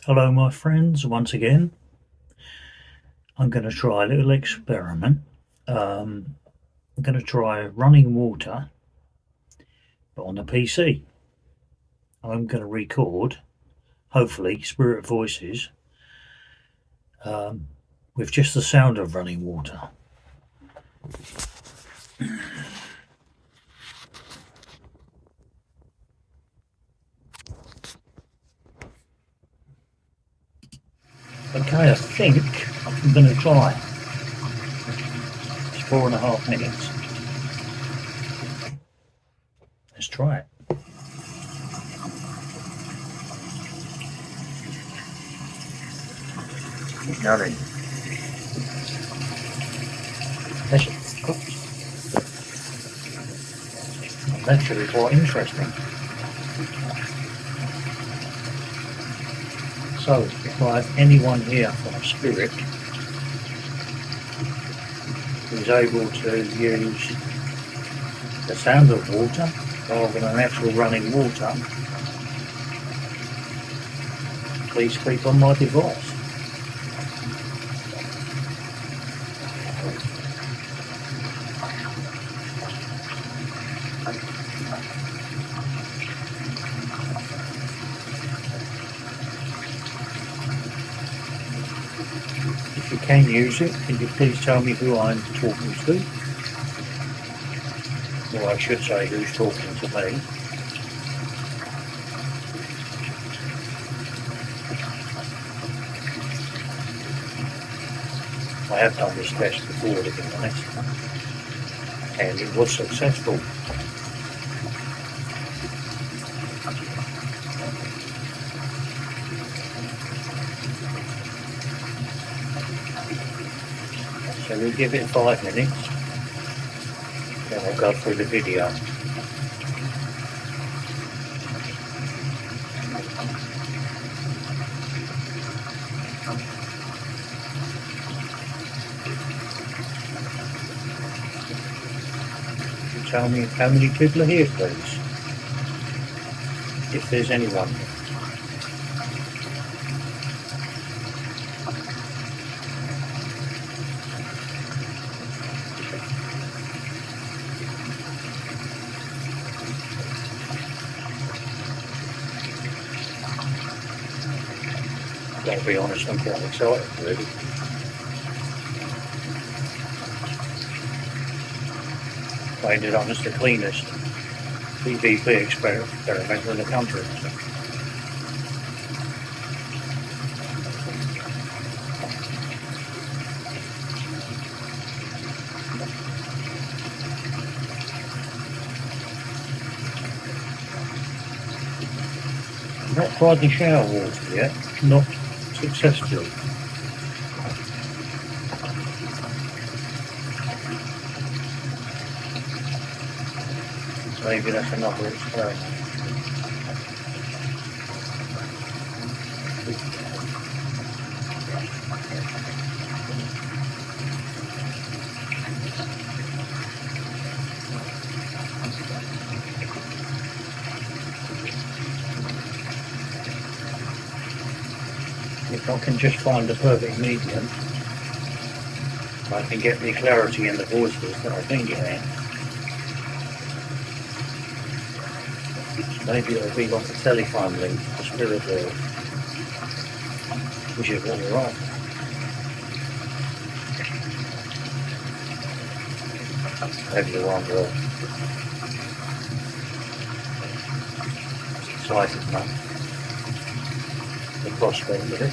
Hello my friends, once again I'm going to try a little experiment. I'm going to try running water but on the PC. I'm going to record, hopefully, spirit voices with just the sound of running water. Okay, I think I'm going to try. It's 4.5 minutes. Let's try it. Nothing. That should be quite interesting. So, if I have anyone here from a spirit who's able to use the sound of water rather than actual running water, please speak on my device. If you can use it, can you please tell me who I'm talking to? Or I should say, who's talking to me. I have done this test before, to be honest, and it was successful. So we'll give it 5 minutes, then I'll go through the video. Tell me how many people are here, please, if there's anyone. I'll be honest, I'm quite excited, really. Rated on as the cleanest PvP experiment in the country. Not tried the shower water yet, not successfully. Maybe that's another experiment. If I can just find the perfect medium, I can get the clarity in the voices that I think it has. Maybe it'll be like a telephone link for spirit world, which is what we're after. Everyone will. Excited, man. The prospect of it.